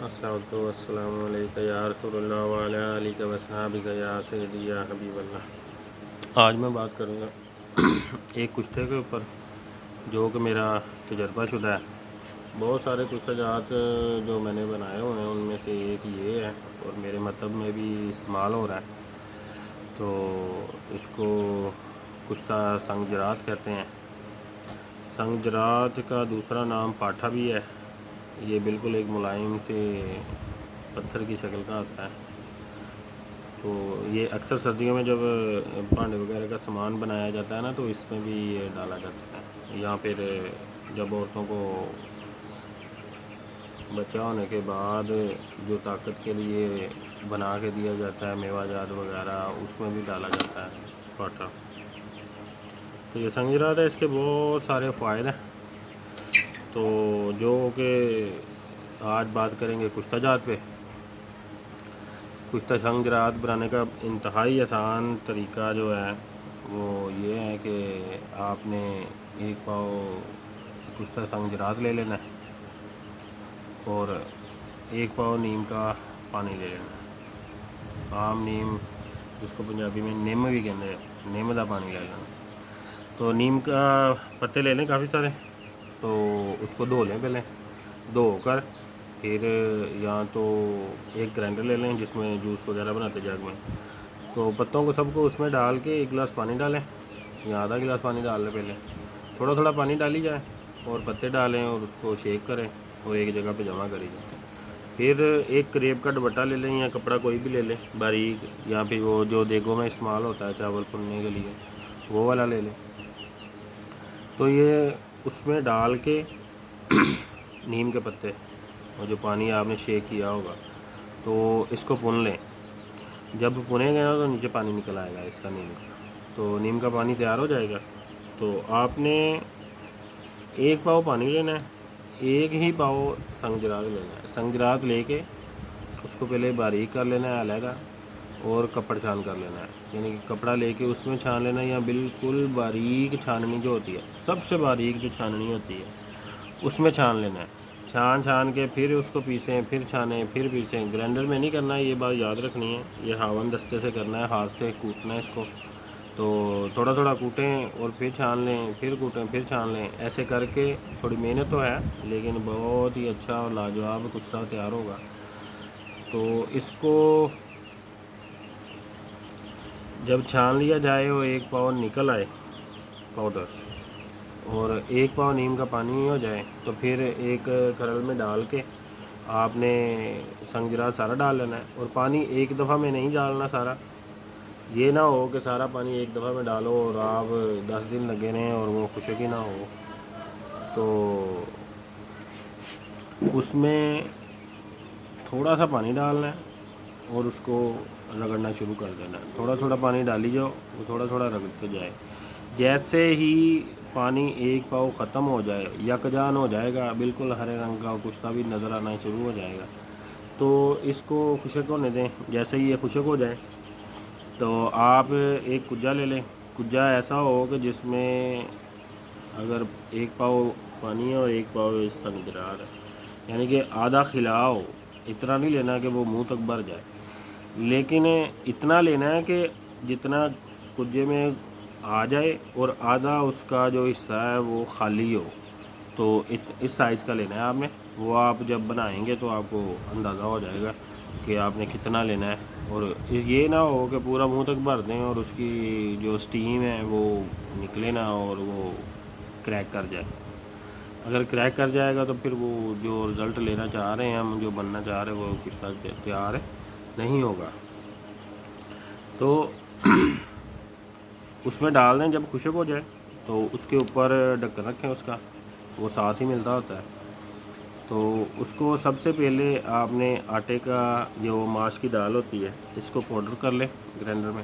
السلام علیکم یا رسول اللہ وعلی آلہ و صحابہ یا سیدی یا حبیب اللہ۔ آج میں بات کروں گا ایک کشتے کے اوپر جو کہ میرا تجربہ شدہ ہے۔ بہت سارے کشتہ جات جو میں نے بنائے ہوئے ہیں ان میں سے ایک یہ ہے اور میرے مطلب میں بھی استعمال ہو رہا ہے، تو اس کو کشتہ سنگ جرات کہتے ہیں۔ سنگ جرات کا دوسرا نام پاٹھا بھی ہے۔ یہ بالکل ایک ملائم سے پتھر کی شکل کا ہوتا ہے، تو یہ اکثر سردیوں میں جب بھانڈے وغیرہ کا سامان بنایا جاتا ہے نا تو اس میں بھی یہ ڈالا جاتا ہے، یا پھر جب عورتوں کو بچہ ہونے کے بعد جو طاقت کے لیے بنا کے دیا جاتا ہے میوہ جات وغیرہ، اس میں بھی ڈالا جاتا ہے پاٹھا۔ تو یہ سنگ جرات ہے، اس کے بہت سارے فوائد ہیں، تو جو کہ آج بات کریں گے کشتہ جات پہ۔ کشتہ سنگ جرات بنانے کا انتہائی آسان طریقہ جو ہے وہ یہ ہے کہ آپ نے ایک پاؤ کشتہ سنگ جرات لے لینا ہے اور ایک پاؤ نیم کا پانی لے لینا ہے، عام نیم جس کو پنجابی میں نیم بھی کہتے ہیں، نیم کا پانی لے لینا۔ تو نیم کا پتے لے لیں کافی سارے، تو اس کو دھو لیں پہلے، دھو کر پھر یا تو ایک گرائنڈر لے لیں جس میں جوس وغیرہ بناتے جگ میں، تو پتوں کو سب کو اس میں ڈال کے ایک گلاس پانی ڈالیں یا آدھا گلاس پانی ڈال لیں، پہلے تھوڑا تھوڑا پانی ڈالی جائے اور پتے ڈالیں اور اس کو شیک کریں اور ایک جگہ پہ جمع کری جائیں۔ پھر ایک کریب کا دوپٹہ لے لیں یا کپڑا کوئی بھی لے لیں باریک، یا پھر وہ جو دیگوں میں استعمال ہوتا ہے چاول پھولنے کے لیے وہ والا لے لیں۔ تو یہ اس میں ڈال کے نیم کے پتے اور جو پانی آپ نے شیک کیا ہوگا تو اس کو بھون لیں۔ جب بھنے گا تو نیچے پانی نکل آئے گا اس کا نیم کا، تو نیم کا پانی تیار ہو جائے گا۔ تو آپ نے ایک پاؤ پانی لینا ہے، ایک ہی پاؤ سنگ جرات لینا ہے۔ سنگ جرات لے کے اس کو پہلے باریک کر لینا ہے علیحدہ، اور کپڑ چھان کر لینا ہے، یعنی کہ کپڑا لے کے اس میں چھان لینا ہے، یا بالکل باریک چھاننی جو ہوتی ہے سب سے باریک جو چھاننی ہوتی ہے اس میں چھان لینا ہے۔ چھان کے پھر اس کو پیسیں، پھر چھانیں، پھر پیسیں۔ گرائنڈر میں نہیں کرنا ہے، یہ بات یاد رکھنی ہے، یہ ہاون دستے سے کرنا ہے، ہاتھ سے کوٹنا ہے اس کو۔ تو تھوڑا تھوڑا کوٹیں اور پھر چھان لیں، پھر کوٹیں، پھر چھان لیں، ایسے کر کے تھوڑی محنت تو ہے لیکن بہت ہی اچھا اور لاجواب کشتہ تیار ہوگا۔ تو اس کو جب چھان لیا جائے اور ایک پاؤ نکل آئے پاؤڈر اور ایک پاؤ نیم کا پانی ہو جائے تو پھر ایک کھرل میں ڈال کے آپ نے سنگ جرات سارا ڈال لینا ہے، اور پانی ایک دفعہ میں نہیں ڈالنا سارا، یہ نہ ہو کہ سارا پانی ایک دفعہ میں ڈالو اور آپ 10 دن لگے رہیں اور وہ خشک ہی نہ ہو۔ تو اس میں تھوڑا سا پانی ڈالنا ہے اور اس کو رگڑنا شروع کر دینا ہے، تھوڑا تھوڑا پانی ڈالی جاؤ، وہ تھوڑا تھوڑا رگڑتے جائے۔ جیسے ہی پانی ایک پاؤ ختم ہو جائے، یکجان ہو جائے گا، بالکل ہرے رنگ کا کشتہ بھی نظر آنا شروع ہو جائے گا، تو اس کو خشک ہونے دیں۔ جیسے ہی یہ خشک ہو جائے تو آپ ایک کجا لے لیں، کجا ایسا ہو کہ جس میں اگر ایک پاؤ پانی ہے اور ایک پاؤ سنگ جرات ہے، یعنی کہ آدھا کھلاؤ، اتنا نہیں لینا کہ وہ منہ تک بھر جائے، لیکن اتنا لینا ہے کہ جتنا کجے میں آ جائے اور آدھا اس کا جو حصہ ہے وہ خالی ہو، تو اس سائز کا لینا ہے آپ نے۔ وہ آپ جب بنائیں گے تو آپ کو اندازہ ہو جائے گا کہ آپ نے کتنا لینا ہے، اور یہ نہ ہو کہ پورا منہ تک بھر دیں اور اس کی جو سٹیم ہے وہ نکلے نہ اور وہ کریک کر جائے۔ اگر کریک کر جائے گا تو پھر وہ جو رزلٹ لینا چاہ رہے ہیں ہم، جو بننا چاہ رہے ہیں، وہ کشتہ تیار نہیں ہوگا۔ تو اس میں ڈال دیں، جب خشک ہو جائے تو اس کے اوپر ڈھکن رکھیں اس کا، وہ ساتھ ہی ملتا ہوتا ہے۔ تو اس کو سب سے پہلے آپ نے آٹے کا جو ماش کی دال ہوتی ہے اس کو پاؤڈر کر لیں گرائنڈر میں،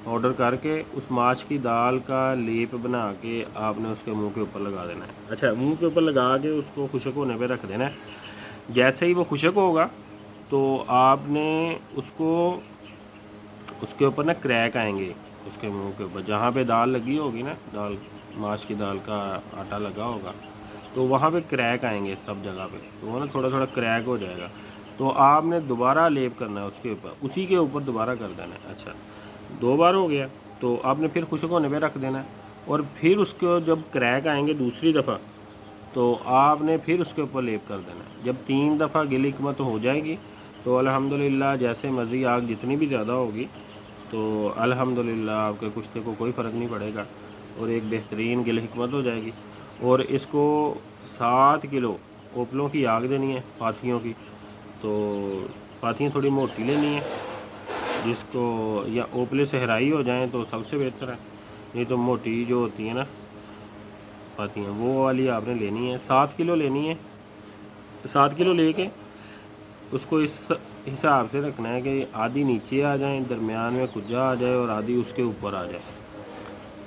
پاؤڈر کر کے اس ماش کی دال کا لیپ بنا کے آپ نے اس کے منہ کے اوپر لگا دینا ہے۔ اچھا، منہ کے اوپر لگا کے اس کو خشک ہونے پہ رکھ دینا ہے۔ جیسے ہی وہ خشک ہوگا تو آپ نے اس کو، اس کے اوپر نا کریک آئیں گے، اس کے منہ کے اوپر جہاں پہ دال لگی ہوگی نا، دال ماش کی دال کا آٹا لگا ہوگا تو وہاں پہ کریک آئیں گے سب جگہ پہ، تو وہ نا تھوڑا تھوڑا کریک ہو جائے گا، تو آپ نے دوبارہ لیپ کرنا ہے اس کے اوپر، اسی کے اوپر دوبارہ کر دینا ہے۔ اچھا 2 بار ہو گیا تو آپ نے پھر خشک ہونے پہ رکھ دینا ہے، اور پھر اس کو جب کریک آئیں گے دوسری دفعہ تو آپ نے پھر اس کے اوپر لیپ کر دینا ہے۔ جب 3 دفعہ گل حکمت ہو جائے گی تو الحمدللہ جیسے مزید آگ جتنی بھی زیادہ ہوگی تو الحمدللہ آپ کے کشتے کو کوئی فرق نہیں پڑے گا اور ایک بہترین گل حکمت ہو جائے گی۔ اور اس کو 7 کلو اوپلوں کی آگ دینی ہے، پاتھیوں کی، تو پاتھیاں تھوڑی موٹی لینی ہے، جس کو یا اوپلے صحرائی ہو جائیں تو سب سے بہتر ہے، نہیں تو موٹی جو ہوتی ہیں نا پاتھیاں وہ والی آپ نے لینی ہے، 7 کلو لینی ہے۔ 7 کلو لے کے اس کو اس حساب سے رکھنا ہے کہ آدھی نیچے آ جائیں، درمیان میں کجا آ جائے اور آدھی اس کے اوپر آ جائے۔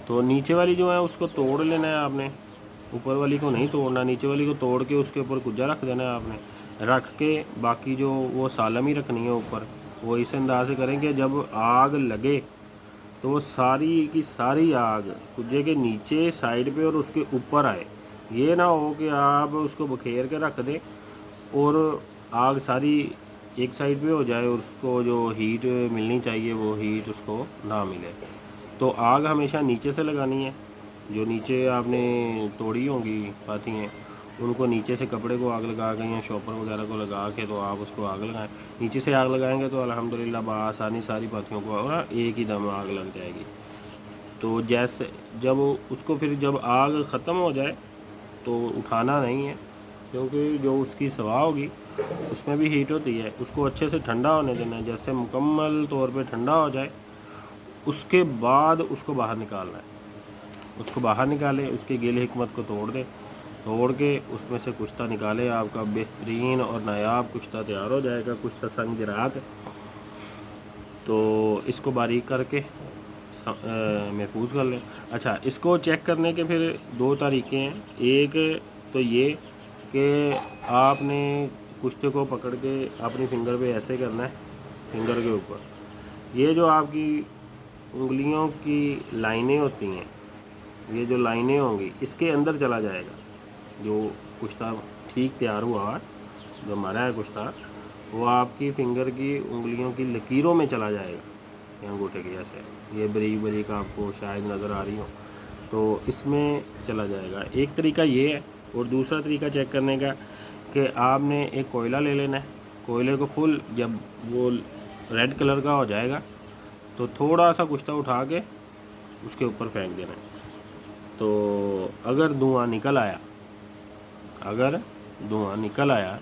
تو نیچے والی جو ہے اس کو توڑ لینا ہے آپ نے، اوپر والی کو نہیں توڑنا، نیچے والی کو توڑ کے اس کے اوپر کجا رکھ دینا ہے آپ نے، رکھ کے باقی جو وہ سالم ہی رکھنی ہے اوپر، وہ اس انداز سے کریں کہ جب آگ لگے تو وہ ساری کی ساری آگ کجے کے نیچے سائڈ پہ اور اس کے اوپر آئے، یہ نہ ہو کہ آپ اس کو بکھیر کے رکھ دیں اور آگ ساری ایک سائڈ پہ ہو جائے اور اس کو جو ہیٹ ملنی چاہیے وہ ہیٹ اس کو نہ ملے۔ تو آگ ہمیشہ نیچے سے لگانی ہے، جو نیچے آپ نے توڑی ہوں گی پاتی ہیں ان کو نیچے سے کپڑے کو آگ لگا کے یا شاپر وغیرہ کو لگا کے تو آپ اس کو آگ لگائیں، نیچے سے آگ لگائیں گے تو الحمدللہ بآسانی ساری پاتیوں کو اور ایک ہی دم آگ لگ جائے گی۔ تو جیسے جب اس کو پھر جب آگ ختم ہو جائے تو اٹھانا نہیں ہے، کیونکہ جو اس کی سوا ہوگی اس میں بھی ہیٹ ہوتی ہے، اس کو اچھے سے ٹھنڈا ہونے دینا ہے، جیسے مکمل طور پہ ٹھنڈا ہو جائے اس کے بعد اس کو باہر نکالنا ہے، اس کو باہر نکالے، اس کے گل حکمت کو توڑ دے، توڑ کے اس میں سے کشتہ نکالے، آپ کا بہترین اور نایاب کشتہ تیار ہو جائے گا، کشتہ سنگ جرات۔ تو اس کو باریک کر کے محفوظ کر لیں۔ اچھا اس کو چیک کرنے کے پھر 2 طریقے ہیں، ایک تو یہ کہ آپ نے کشتے کو پکڑ کے اپنی فنگر پہ ایسے کرنا ہے، فنگر کے اوپر یہ جو آپ کی انگلیوں کی لائنیں ہوتی ہیں، یہ جو لائنیں ہوں گی اس کے اندر چلا جائے گا، جو کشتہ ٹھیک تیار ہوا جو ہمارا ہے کشتہ وہ آپ کی فنگر کی انگلیوں کی لکیروں میں چلا جائے گا، یہ انگوٹھے کی ایسے یہ بریک بریک آپ کو شاید نظر آ رہی ہو، تو اس میں چلا جائے گا۔ ایک طریقہ یہ ہے، اور دوسرا طریقہ چیک کرنے کا کہ آپ نے ایک کوئلہ لے لینا ہے، کوئلے کو فل جب وہ ریڈ کلر کا ہو جائے گا تو تھوڑا سا کشتہ اٹھا کے اس کے اوپر پھینک دینا ہے، تو اگر دھواں نکل آیا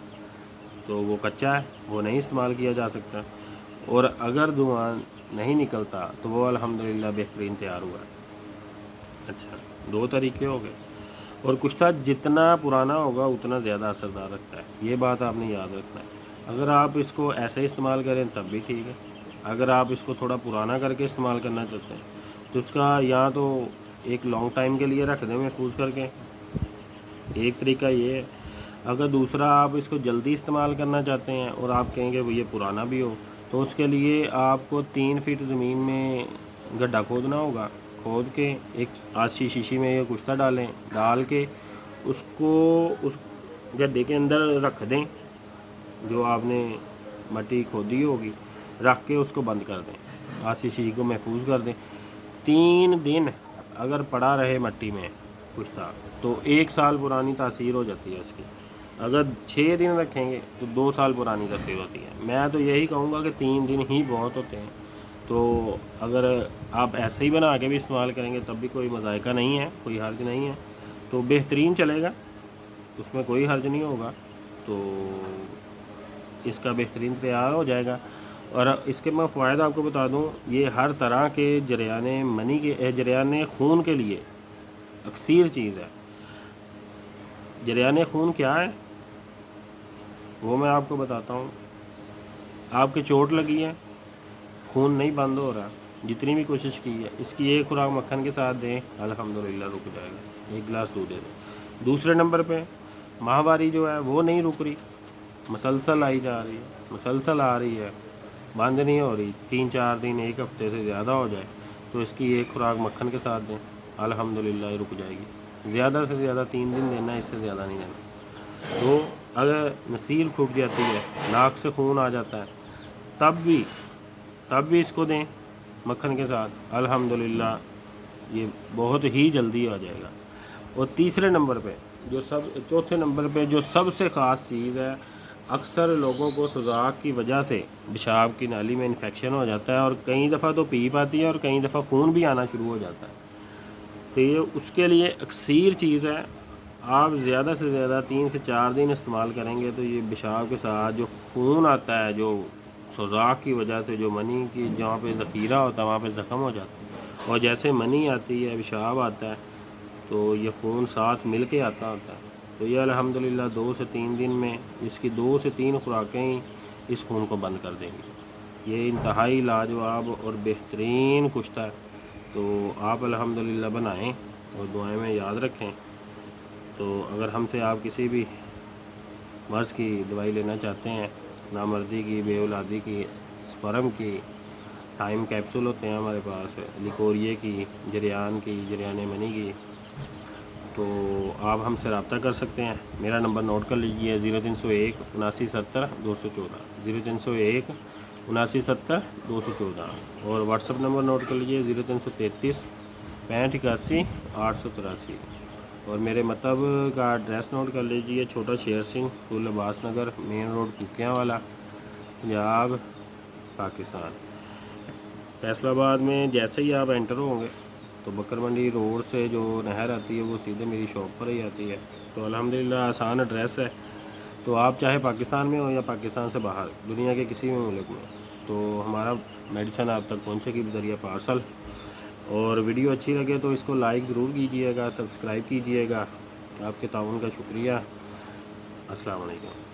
تو وہ کچا ہے، وہ نہیں استعمال کیا جا سکتا، اور اگر دھواں نہیں نکلتا تو وہ الحمدللہ بہترین تیار ہوا ہے۔ اچھا 2 طریقے ہو گئے، اور کشتہ جتنا پرانا ہوگا اتنا زیادہ اثردار رکھتا ہے، یہ بات آپ نے یاد رکھنا ہے۔ اگر آپ اس کو ایسے استعمال کریں تب بھی ٹھیک ہے، اگر آپ اس کو تھوڑا پرانا کر کے استعمال کرنا چاہتے ہیں تو اس کا یا تو ایک لانگ ٹائم کے لیے رکھ دیں محفوظ کر کے، ایک طریقہ یہ ہے۔ اگر دوسرا آپ اس کو جلدی استعمال کرنا چاہتے ہیں اور آپ کہیں گے وہ یہ پرانا بھی ہو تو اس کے لیے آپ کو 3 فٹ زمین میں گڈھا کھودنا ہوگا، کھود کے ایک آسی شیشی میں یہ کشتہ ڈال کے اس کو اس گڈھے کے اندر رکھ دیں، جو آپ نے مٹی کھودی ہوگی رکھ کے اس کو بند کر دیں، آسی شیشی کو محفوظ کر دیں۔ 3 دن اگر پڑا رہے مٹی میں کشتہ تو 1 سال پرانی تاثیر ہو جاتی ہے اس کی، اگر 6 دن رکھیں گے تو 2 سال پرانی تاثیر ہوتی ہے۔ میں تو یہی کہوں گا کہ 3 دن ہی بہت ہوتے ہیں، تو اگر آپ ایسے ہی بنا کے بھی استعمال کریں گے تب بھی کوئی مذائقہ نہیں ہے، کوئی حرج نہیں ہے، تو بہترین چلے گا، اس میں کوئی حرج نہیں ہوگا، تو اس کا بہترین تیار ہو جائے گا۔ اور اس کے میں فوائد آپ کو بتا دوں، یہ ہر طرح کے جریان خون کے لیے اکثیر چیز ہے۔ جریان خون کیا ہے وہ میں آپ کو بتاتا ہوں۔ آپ کے چوٹ لگی ہے، خون نہیں بند ہو رہا، جتنی بھی کوشش کی ہے، اس کی 1 خوراک مکھن کے ساتھ دیں، الحمدللہ رک جائے گا، 1 گلاس دودھ دے دیں۔ دوسرے نمبر پہ ماہواری جو ہے وہ نہیں رک رہی، مسلسل آئی جا رہی ہے، مسلسل آ رہی ہے، بند نہیں ہو رہی، 3-4 دن 1 ہفتے سے زیادہ ہو جائے تو اس کی 1 خوراک مکھن کے ساتھ دیں، الحمدللہ رک جائے گی۔ زیادہ سے زیادہ 3 دن دینا ہے، اس سے زیادہ نہیں دینا۔ تو اگر نسیل پھوٹ جاتی ہے، ناک سے خون آ جاتا ہے، تب بھی اس کو دیں مکھن کے ساتھ، الحمدللہ یہ بہت ہی جلدی آ جائے گا۔ اور چوتھے نمبر پہ جو سب سے خاص چیز ہے، اکثر لوگوں کو سوزاک کی وجہ سے پیشاب کی نالی میں انفیکشن ہو جاتا ہے، اور کئی دفعہ تو پیپ آتی ہے اور کئی دفعہ خون بھی آنا شروع ہو جاتا ہے۔ تو یہ اس کے لیے اکثیر چیز ہے، آپ زیادہ سے زیادہ 3 سے 4 دن استعمال کریں گے تو یہ پیشاب کے ساتھ جو خون آتا ہے، جو سوزاک کی وجہ سے جو منی کی جہاں پہ ذخیرہ ہوتا ہے وہاں پہ زخم ہو جاتا ہے، اور جیسے منی آتی ہے، پیشاب آتا ہے، تو یہ خون ساتھ مل کے آتا ہوتا ہے۔ تو یہ الحمدللہ 2 سے 3 دن میں اس کی 2 سے 3 خوراکیں ہی اس خون کو بند کر دیں گی۔ یہ انتہائی لاجواب اور بہترین کشتہ ہے، تو آپ الحمدللہ بنائیں اور دعائیں میں یاد رکھیں۔ تو اگر ہم سے آپ کسی بھی مرض کی دوائی لینا چاہتے ہیں، نامردی کی، بے اولادی کی، سپرم کی، ٹائم کیپسول ہوتے ہیں ہمارے پاس، لیکوریے کی، جریان منی کی، تو آپ ہم سے رابطہ کر سکتے ہیں۔ میرا نمبر نوٹ کر لیجیے، 0301 7970 214، 0301 7970 214، اور واٹس ایپ نمبر نوٹ کر لیجیے 0333 65 81 883، اور میرے مطب کا ایڈریس نوٹ کر لیجیے، چھوٹا شیر سنگھ، پل عباس نگر، مین روڈ کوکیاں والا، پنجاب، پاکستان۔ فیصل آباد میں جیسے ہی آپ انٹر ہوں گے تو بکر منڈی روڈ سے جو نہر آتی ہے وہ سیدھے میری شاپ پر ہی آتی ہے۔ تو الحمدللہ آسان ایڈریس ہے، تو آپ چاہے پاکستان میں ہو یا پاکستان سے باہر، دنیا کے کسی بھی ملک میں، تو ہمارا میڈیسن آپ تک پہنچے گی بذریعہ پارسل۔ اور ویڈیو اچھی لگے تو اس کو لائک ضرور کیجیے گا، سبسکرائب کیجیے گا۔ آپ کے تعاون کا شکریہ۔ السلام علیکم۔